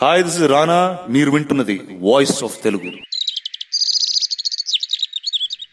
Hi, this is రానా. మీరు వింటున్నది voice of Telugu.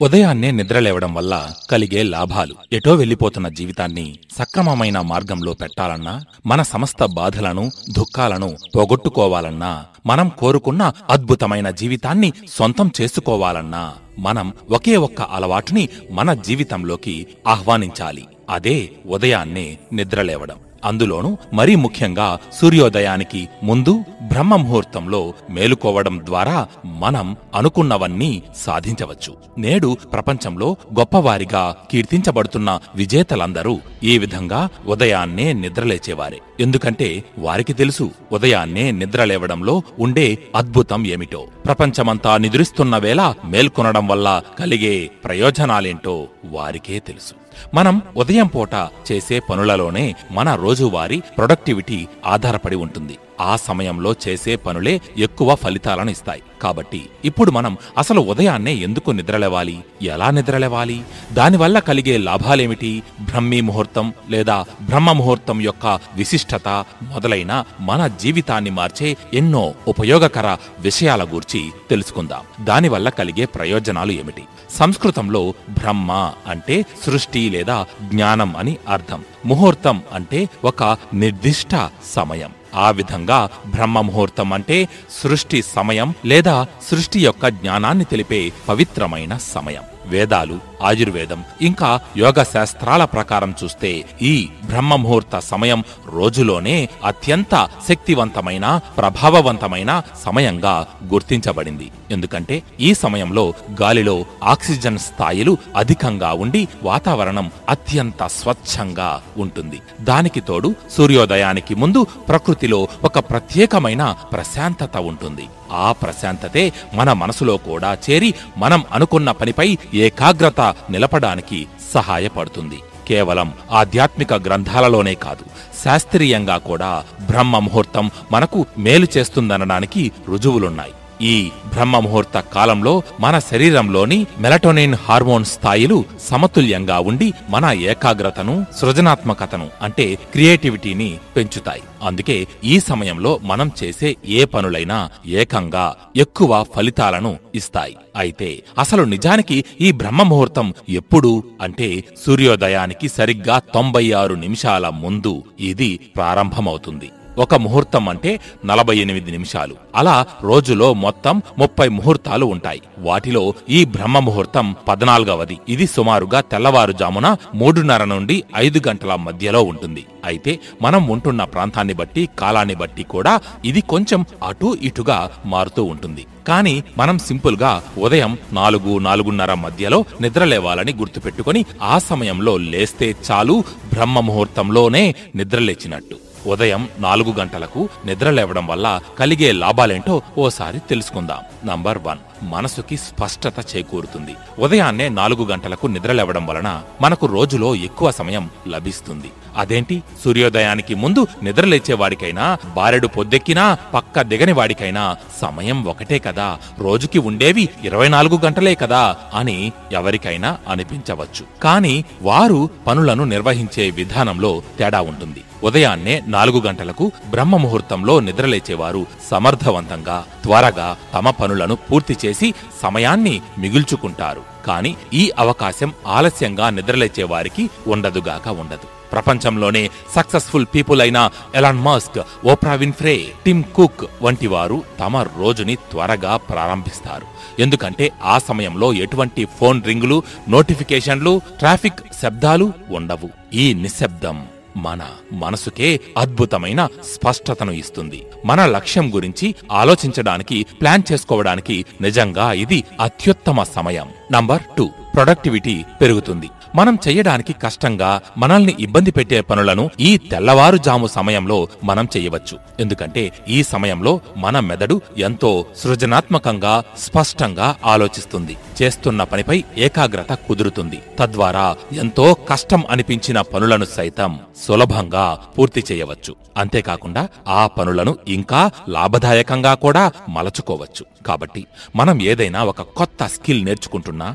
ఉదయాన్నే నిద్రలేవడం వల్ల కలిగే లాభాలు. ఎటో వెళ్లిపోతున్న జీవితాన్ని సక్రమమైన మార్గంలో పెట్టాలన్నా, మన సమస్త బాధలను దుఃఖాలను పోగొట్టుకోవాలన్నా, మనం కోరుకున్న అద్భుతమైన జీవితాన్ని సొంతం చేసుకోవాలన్నా మనం ఒకే ఒక్క అలవాటుని మన జీవితంలోకి ఆహ్వానించాలి. అదే ఉదయాన్నే నిద్రలేవడం. అందులోనూ మరీ ముఖ్యంగా సూర్యోదయానికి ముందు బ్రహ్మ ముహూర్తంలో మేలుకోవడం ద్వారా మనం అనుకున్నవన్నీ సాధించవచ్చు. నేడు ప్రపంచంలో గొప్పవారిగా కీర్తించబడుతున్న విజేతలందరూ ఈ విధంగా ఉదయాన్నే నిద్రలేచేవారే. ఎందుకంటే వారికి తెలుసు ఉదయాన్నే నిద్రలేవడంలో ఉండే అద్భుతం ఏమిటో. ప్రపంచమంతా నిద్రిస్తున్న వేళ మేల్కొనడం వల్ల కలిగే ప్రయోజనాలేంటో వారికే తెలుసు. మనం ఉదయం పూట చేసే పనులలోనే మన రోజువారీ ప్రొడక్టివిటీ ఆధారపడి ఉంటుంది. ఆ సమయంలో చేసే పనులే ఎక్కువ ఫలితాలను ఇస్తాయి. కాబట్టి ఇప్పుడు మనం అసలు ఉదయాన్నే ఎందుకు నిద్రలేవాలి, ఎలా నిద్రలేవాలి, దానివల్ల కలిగే లాభాలేమిటి, బ్రహ్మీ ముహూర్తం లేదా బ్రహ్మ ముహూర్తం యొక్క విశిష్టత మొదలైన మన జీవితాన్ని మార్చే ఎన్నో ఉపయోగకర విషయాల గూర్చి తెలుసుకుందాం. దానివల్ల కలిగే ప్రయోజనాలు ఏమిటి. సంస్కృతంలో బ్రహ్మ అంటే సృష్టి లేదా జ్ఞానం అని అర్థం. ముహూర్తం అంటే ఒక నిర్దిష్ట సమయం. ఆ విధంగా బ్రహ్మ ముహూర్తం అంటే సృష్టి సమయం లేదా సృష్టి యొక్క జ్ఞానాన్ని తెలిపే పవిత్రమైన సమయం. వేదాలు, ఆయుర్వేదం ఇంకా యోగ శాస్త్రాల ప్రకారం చూస్తే ఈ బ్రహ్మ ముహూర్త సమయం రోజులోనే అత్యంత శక్తివంతమైన ప్రభావవంతమైన సమయంగా గుర్తించబడింది. ఎందుకంటే ఈ సమయంలో గాలిలో ఆక్సిజన్ స్థాయిలు అధికంగా ఉండి వాతావరణం అత్యంత స్వచ్ఛంగా ఉంటుంది. దానికి తోడు సూర్యోదయానికి ముందు ప్రకృతిలో ఒక ప్రత్యేకమైన ప్రశాంతత ఉంటుంది. ఆ ప్రశాంతతే మన మనసులో కూడా చేరి మనం అనుకున్న పనిపై ఏకాగ్రత నిలపడానికి సహాయపడుతుంది. కేవలం ఆధ్యాత్మిక గ్రంథాలలోనే కాదు, శాస్త్రీయంగా కూడా బ్రహ్మ ముహూర్తం మనకు మేలు చేస్తుందనడానికి రుజువులున్నాయి. ఈ బ్రహ్మ ముహూర్త కాలంలో మన శరీరంలోని మెలటోనిన్ హార్మోన్ స్థాయిలు సమతుల్యంగా ఉండి మన ఏకాగ్రతను, సృజనాత్మకతను అంటే క్రియేటివిటీని పెంచుతాయి. అందుకే ఈ సమయంలో మనం చేసే ఏ పనులైనా ఏకంగా ఎక్కువ ఫలితాలను ఇస్తాయి. అయితే అసలు నిజానికి ఈ బ్రహ్మ ముహూర్తం ఎప్పుడు అంటే సూర్యోదయానికి సరిగ్గా 96 నిమిషాల ముందు ఇది ప్రారంభమవుతుంది. ఒక ముహూర్తం అంటే 48 నిమిషాలు. అలా రోజులో మొత్తం 30 ముహూర్తాలు ఉంటాయి. వాటిలో ఈ బ్రహ్మ ముహూర్తం 14వది. ఇది సుమారుగా తెల్లవారుజామున 3:30 నుండి 5 గంటల మధ్యలో ఉంటుంది. అయితే మనం ఉంటున్న ప్రాంతాన్ని బట్టి, కాలాన్ని బట్టి కూడా ఇది కొంచెం అటూ ఇటుగా మారుతూ ఉంటుంది. కానీ మనం సింపుల్ గా ఉదయం 4-4:30 మధ్యలో నిద్రలేవాలని గుర్తుపెట్టుకుని ఆ సమయంలో లేస్తే చాలు, బ్రహ్మ ముహూర్తంలోనే నిద్రలేచినట్టు. ఉదయం 4 గంటలకు నిద్రలేవడం వల్ల కలిగే లాభాలేంటో ఓసారి తెలుసుకుందాం. నంబర్ 1, మనసుకి స్పష్టత చేకూరుతుంది. ఉదయాన్నే 4 గంటలకు నిద్రలేవడం వలన మనకు రోజులో ఎక్కువ సమయం లభిస్తుంది. అదేంటి, సూర్యోదయానికి ముందు నిద్రలేచేవాడికైనా, బారెడు పొద్దెక్కినా పక్క దిగని వాడికైనా సమయం ఒకటే కదా, రోజుకి ఉండేవి 24 గంటలే కదా అని ఎవరికైనా అనిపించవచ్చు. కానీ వారు పనులను నిర్వహించే విధానంలో తేడా ఉంటుంది. ఉదయాన్నే 4 గంటలకు బ్రహ్మ ముహూర్తంలో నిద్రలేచేవారు సమర్థవంతంగా, త్వరగా తమ పనులను పూర్తి చేసి సమయాన్ని మిగుల్చుకుంటారు. కాని ఈ అవకాశం ఆలస్యంగా నిద్రలేచేవారికి ఉండదుగాక ఉండదు. ప్రపంచంలోనే సక్సెస్ఫుల్ పీపుల్ అయిన Elon Musk, Oprah Winfrey, Tim Cook వంటి వారు తమ రోజుని త్వరగా ప్రారంభిస్తారు. ఎందుకంటే ఆ సమయంలో ఎటువంటి ఫోన్ రింగులు, నోటిఫికేషన్లు, ట్రాఫిక్ శబ్దాలు ఉండవు. ఈ నిశ్శబ్దం మన మనసుకే అద్భుతమైన స్పష్టతను ఇస్తుంది. మన లక్ష్యం గురించి ఆలోచించడానికి, ప్లాన్ చేసుకోవడానికి నిజంగా ఇది అత్యుత్తమ సమయం. నంబర్ 2, ప్రొడక్టివిటీ పెరుగుతుంది. మనం చెయ్యడానికి కష్టంగా, మనల్ని ఇబ్బంది పెట్టే పనులను ఈ తెల్లవారుజాము సమయంలో మనం చెయ్యవచ్చు. ఎందుకంటే ఈ సమయంలో మన మెదడు ఎంతో సృజనాత్మకంగా, స్పష్టంగా ఆలోచిస్తుంది. చేస్తున్న పనిపై ఏకాగ్రత కుదురుతుంది. తద్వారా ఎంతో కష్టం అనిపించిన పనులను సైతం సులభంగా పూర్తి చేయవచ్చు. అంతేకాకుండా ఆ పనులను ఇంకా లాభదాయకంగా కూడా మలచుకోవచ్చు. కాబట్టి మనం ఏదైనా ఒక కొత్త స్కిల్ నేర్చుకుంటున్నా,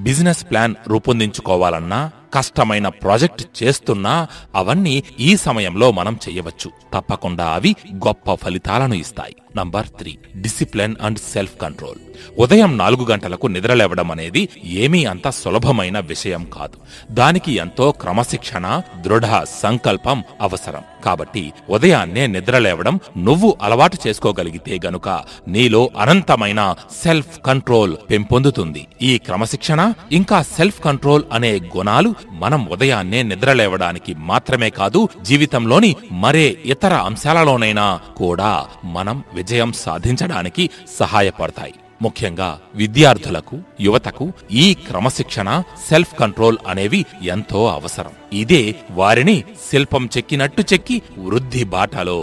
బిజినెస్ ప్లాన్ రూపొందించుకోవాలన్నా, కష్టమైన ప్రాజెక్ట్ చేస్తున్నా అవన్నీ ఈ సమయంలో మనం చేయవచ్చు. తప్పకుండా అవి గొప్ప ఫలితాలను ఇస్తాయి. Number 3, discipline and self control. ఉదయం 4 గంటలకు నిద్రలేవడం అనేది ఏమీ అంత సులభమైన విషయం కాదు. దానికి ఎంతో క్రమశిక్షణ, దృఢ సంకల్పం అవసరం. కాబట్టి ఉదయాన్నే నిద్రలేవడం నువ్వు అలవాటు చేసుకోగలిగితే గనుక నీలో అనంతమైన సెల్ఫ్ కంట్రోల్ పెంపొందుతుంది. ఈ క్రమశిక్షణ ఇంకా సెల్ఫ్ కంట్రోల్ అనే గుణాలు మనం ఉదయాన్నే నిద్రలేవడానికి మాత్రమే కాదు, జీవితంలోని మరే ఇతర అంశాలలోనైనా కూడా మనం విజయం సాధించడానికి సహాయపడతాయి. ముఖ్యంగా విద్యార్థులకు, యువతకు ఈ క్రమశిక్షణ, సెల్ఫ్ కంట్రోల్ అనేవి ఎంతో అవసరం. ఇదే వారిని శిల్పం చెక్కినట్టు చెక్కి వృద్ధి బాటలో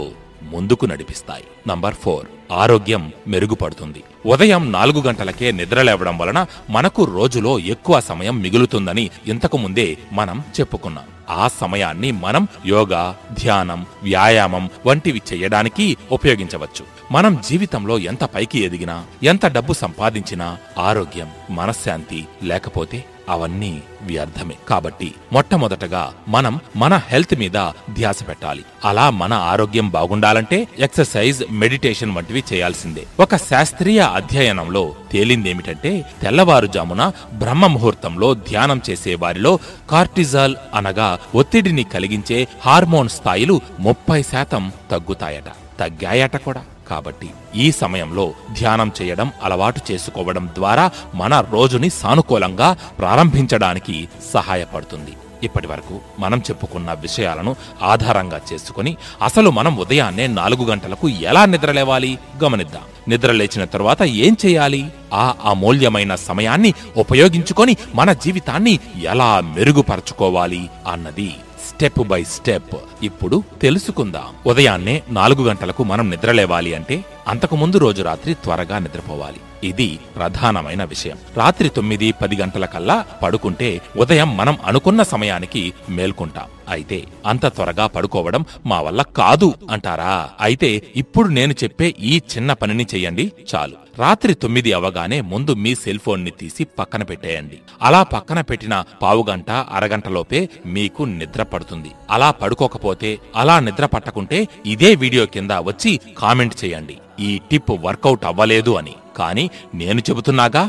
ముందుకు నడిపిస్తాయి. నంబర్ 4, ఆరోగ్యం మెరుగుపడుతుంది. ఉదయం 4 గంటలకే నిద్రలేవడం వలన మనకు రోజులో ఎక్కువ సమయం మిగులుతుందని ఇంతకు ముందే మనం చెప్పుకున్నాం. ఆ సమయాన్ని మనం యోగా, ధ్యానం, వ్యాయామం వంటివి చేయడానికి ఉపయోగించవచ్చు. మనం జీవితంలో ఎంత పైకి ఎదిగినా, ఎంత డబ్బు సంపాదించినా ఆరోగ్యం, మనశ్శాంతి లేకపోతే అవన్నీ వ్యర్థమే. కాబట్టి మొట్టమొదటగా మనం మన హెల్త్ మీద ధ్యాస పెట్టాలి. అలా మన ఆరోగ్యం బాగుండాలంటే ఎక్సర్సైజ్, మెడిటేషన్ వంటివి చేయాల్సిందే. ఒక శాస్త్రీయ అధ్యయనంలో తేలిందేమిటంటే తెల్లవారుజామున బ్రహ్మ ముహూర్తంలో ధ్యానం చేసే వారిలో కార్టిజాల్ అనగా ఒత్తిడిని కలిగించే హార్మోన్ స్థాయిలు 30% తగ్గుతాయట, తగ్గాయట కూడా. కాబట్టి ఈ సమయంలో ధ్యానం చేయడం అలవాటు చేసుకోవడం ద్వారా మన రోజుని సానుకూలంగా ప్రారంభించడానికి సహాయపడుతుంది. ఇప్పటి వరకు మనం చెప్పుకున్న విషయాలను ఆధారంగా చేసుకుని అసలు మనం ఉదయాన్నే 4 గంటలకు ఎలా నిద్రలేవాలి గమనిద్దాం. నిద్రలేచిన తరువాత ఏం చేయాలి? ఆ అమూల్యమైన సమయాన్ని ఉపయోగించుకొని మన జీవితాన్ని ఎలా మెరుగుపరచుకోవాలి అన్నది స్టెప్ బై స్టెప్ ఇప్పుడు తెలుసుకుందాం. ఉదయాన్నే 4 గంటలకు మనం నిద్రలేవాలి అంటే అంతకు ముందు రోజు రాత్రి త్వరగా నిద్రపోవాలి. ఇది ప్రధానమైన విషయం. రాత్రి 9-10 గంటలకల్లా పడుకుంటే ఉదయం మనం అనుకున్న సమయానికి మేల్కుంటాం. అయితే అంత త్వరగా పడుకోవడం మా వల్ల కాదు అంటారా? అయితే ఇప్పుడు నేను చెప్పే ఈ చిన్న పనిని చెయ్యండి చాలు. రాత్రి 9 అవగానే ముందు మీ సెల్ ఫోన్ ని తీసి పక్కన పెట్టేయండి. అలా పక్కన పెట్టిన పావుగంట, అరగంటలోపే మీకు నిద్ర పడుతుంది. అలా పడుకోకపోతే, అలా నిద్ర పట్టకుంటే ఇదే వీడియో కింద వచ్చి కామెంట్ చేయండి, ఈ టిప్ వర్కౌట్ అవ్వలేదు అని. కానీ నేను చెబుతున్నాగా,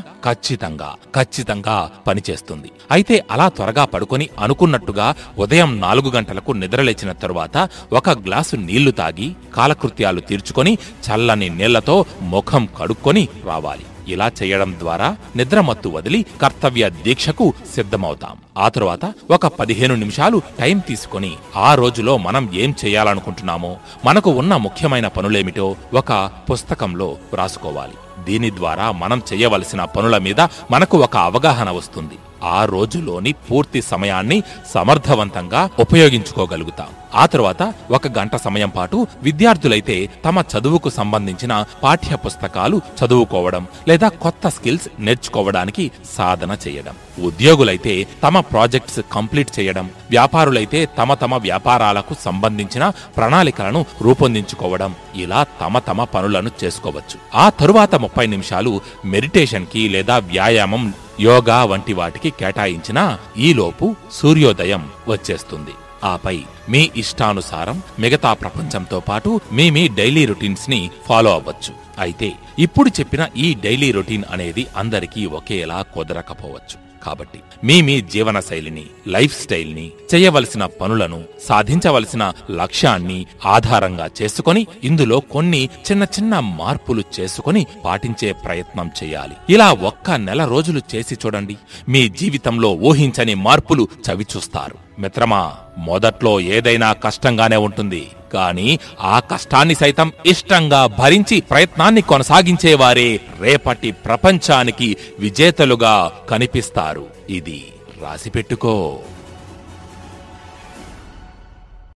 ఖచ్చితంగా పనిచేస్తుంది. అయితే అలా త్వరగా పడుకొని అనుకున్నట్టుగా ఉదయం 4 గంటలకు నిద్రలేచిన తరువాత 1 గ్లాసు నీళ్లు తాగి కాలకృత్యాలు తీర్చుకొని చల్లని నీళ్లతో ముఖం కడుక్కొని రావాలి. ఇలా చేయడం ద్వారా నిద్రమత్తు వదిలి కర్తవ్య దీక్షకు సిద్ధమవుతాం. ఆ తరువాత ఒక 15 నిమిషాలు టైం తీసుకొని ఆ రోజులో మనం ఏం చేయాలనుకుంటున్నామో, మనకు ఉన్న ముఖ్యమైన పనులేమిటో ఒక పుస్తకంలో వ్రాసుకోవాలి. దీని ద్వారా మనం చేయవలసిన పనుల మీద మనకు ఒక అవగాహన వస్తుంది. ఆ రోజులోని పూర్తి సమయాన్ని సమర్థవంతంగా ఉపయోగించుకోగలుగుతాం. ఆ తరువాత 1 గంట సమయం పాటు విద్యార్థులైతే తమ చదువుకు సంబంధించిన పాఠ్య పుస్తకాలు చదువుకోవడం లేదా కొత్త స్కిల్స్ నేర్చుకోవడానికి సాధన చేయడం, ఉద్యోగులైతే తమ ప్రాజెక్ట్స్ కంప్లీట్ చేయడం, వ్యాపారులైతే తమ వ్యాపారాలకు సంబంధించిన ప్రణాళికలను రూపొందించుకోవడం, ఇలా తమ పనులను చేసుకోవచ్చు. ఆ తరువాత 30 నిమిషాలు మెడిటేషన్ కి లేదా వ్యాయామం, యోగా వంటి వాటికి కేటాయించినా ఈలోపు సూర్యోదయం వచ్చేస్తుంది. ఆపై మీ ఇష్టానుసారం మిగతా ప్రపంచంతో పాటు మీ డైలీ రొటీన్స్ ని ఫాలో అవ్వచ్చు. అయితే ఇప్పుడు చెప్పిన ఈ డైలీ రొటీన్ అనేది అందరికీ ఒకేలా కుదరకపోవచ్చు. కాబట్టి మీ జీవన శైలిని, లైఫ్ స్టైల్ ని, చేయవలసిన పనులను, సాధించవలసిన లక్ష్యాన్ని ఆధారంగా చేసుకొని ఇందులో కొన్ని చిన్న మార్పులు చేసుకొని పాటించే ప్రయత్నం చేయాలి. ఇలా 1 నెల రోజులు చేసి చూడండి, మీ జీవితంలో ఊహించని మార్పులు చవిచూస్తారు. మిత్రమా, మొదట్లో ఏదైనా కష్టంగానే ఉంటుంది. కానీ ఆ కష్టాన్ని సైతం ఇష్టంగా భరించి ప్రయత్నాన్ని కొనసాగించేవారే రేపటి ప్రపంచానికి విజేతలుగా కనిపిస్తారు. ఇది రాసిపెట్టుకో.